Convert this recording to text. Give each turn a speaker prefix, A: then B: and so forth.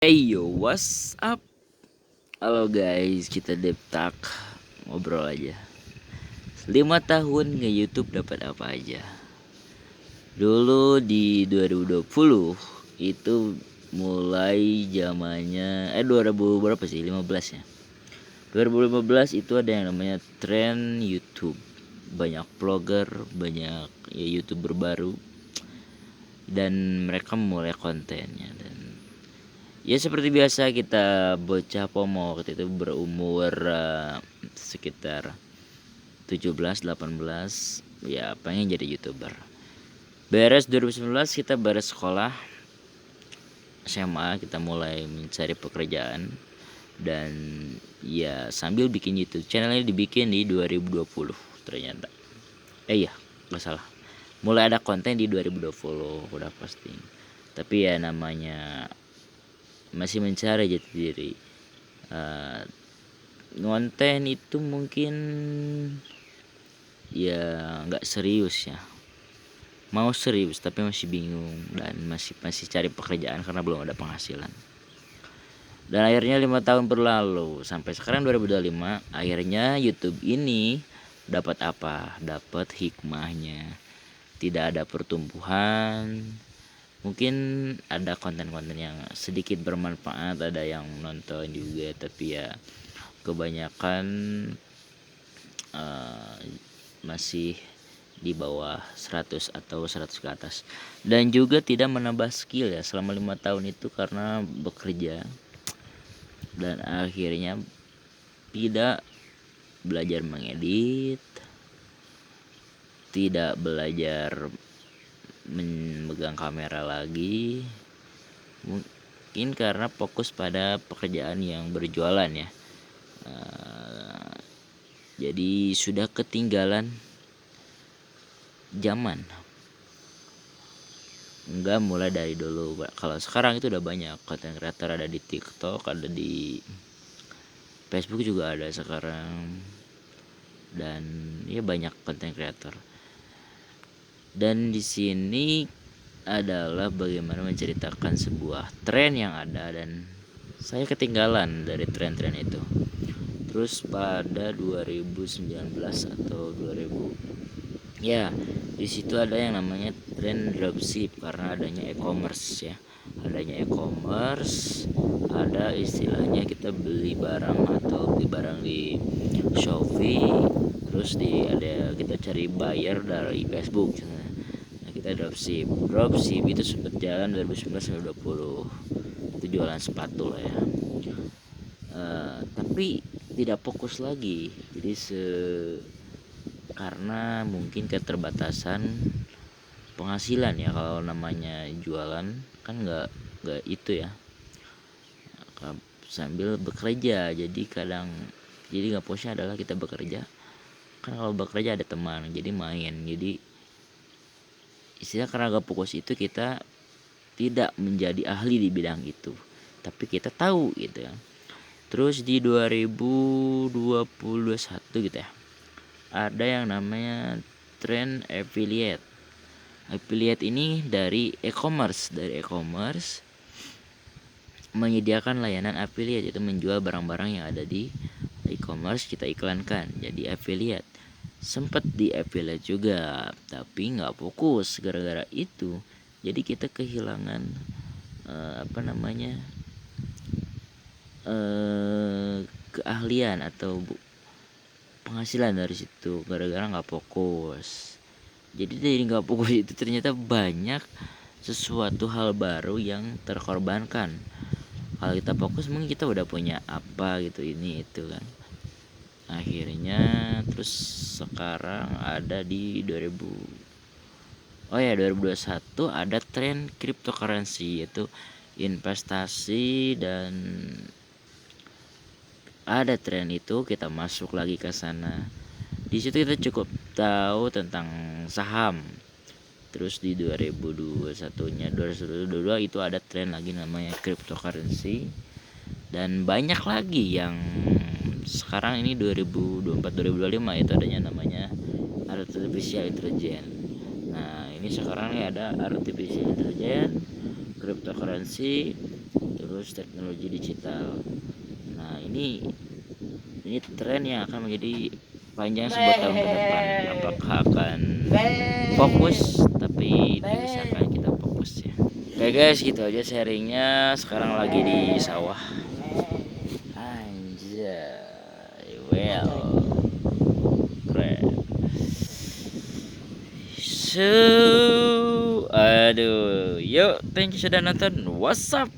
A: Hey yo, what's up? Halo guys, kita deptak ngobrol aja. 5 tahun nge-YouTube dapat apa aja? Dulu di 2020 itu mulai zamannya 2000 berapa sih? 15 ya. 2015 itu ada yang namanya tren YouTube. Banyak vlogger, banyak ya YouTuber baru dan mereka mulai kontennya dan ya seperti biasa kita bocah pomo waktu itu berumur sekitar 17-18 ya pengen jadi YouTuber. Beres 2019 kita beres sekolah SMA, kita mulai mencari pekerjaan dan ya sambil bikin YouTube. Channelnya dibikin di 2020 ternyata. Iya, nggak salah. Mulai ada konten di 2020 udah posting. Tapi ya namanya masih mencari jati diri. Ngonten itu mungkin ya nggak serius ya, mau serius tapi masih bingung dan masih cari pekerjaan karena belum ada penghasilan. Dan akhirnya 5 tahun berlalu sampai sekarang 2025, akhirnya YouTube ini dapat apa? Dapat hikmahnya. Tidak ada pertumbuhan. Mungkin ada konten-konten yang sedikit bermanfaat, ada yang nonton juga, tapi ya kebanyakan masih di bawah 100 atau 100 ke atas, dan juga tidak menambah skill ya selama 5 tahun itu karena bekerja dan akhirnya tidak belajar mengedit, tidak belajar memegang kamera lagi, mungkin karena fokus pada pekerjaan yang berjualan ya. Jadi sudah ketinggalan zaman. Enggak mulai dari dulu. Kalau sekarang itu udah banyak konten creator, ada di TikTok, ada di Facebook juga ada sekarang. Dan ya banyak konten creator. Dan di sini adalah bagaimana menceritakan sebuah tren yang ada dan saya ketinggalan dari tren-tren itu. Terus pada 2019 atau 2000 ya, di situ ada yang namanya tren dropship karena adanya e-commerce ya. Adanya e-commerce, ada istilahnya kita beli barang atau beli barang di Shopee, terus ada kita cari buyer dari Facebook. Nah, kita dropship. Dropship itu sempat jalan 2019 sampai 2020. Itu jualan sepatu lah ya. Tapi tidak fokus lagi. Jadi karena mungkin keterbatasan penghasilan ya, kalau namanya jualan kan nggak itu ya, sambil bekerja, jadi nggak fokusnya adalah kita bekerja. Kan kalau bekerja ada teman jadi main, jadi istilah karena nggak fokus itu kita tidak menjadi ahli di bidang itu, tapi kita tahu gitu ya. Terus di 2021 gitu ya, ada yang namanya tren affiliate. Affiliate ini dari e-commerce, menyediakan layanan affiliate, yaitu menjual barang-barang yang ada di e-commerce kita iklankan. Jadi affiliate. Sempat di affiliate juga, tapi nggak fokus gara-gara itu. Jadi kita kehilangan keahlian atau penghasilan dari situ gara-gara nggak fokus. Jadi dari nggak fokus itu ternyata banyak sesuatu hal baru yang terkorbankan. Kalau kita fokus mungkin kita udah punya apa gitu, ini itu kan. Akhirnya terus sekarang ada di 2021 ada tren cryptocurrency, yaitu investasi, dan ada tren itu kita masuk lagi ke sana. Di situ kita cukup tahu tentang saham. Terus di 2021-nya 2022 itu ada tren lagi namanya cryptocurrency, dan banyak lagi yang sekarang ini 2024 2025 itu adanya namanya artificial intelligence. Nah, ini sekarang nih ada artificial intelligence, cryptocurrency, terus terus teknologi digital. Nah, ini tren yang akan menjadi panjang 10 tahun ke depan. Apakah akan fokus, tapi diusahakan kita fokus ya. Oke guys, gitu aja sharingnya. Sekarang lagi di sawah. Anjay, well, keren. So, aduh, yuk, thank you sudah nonton. What's up?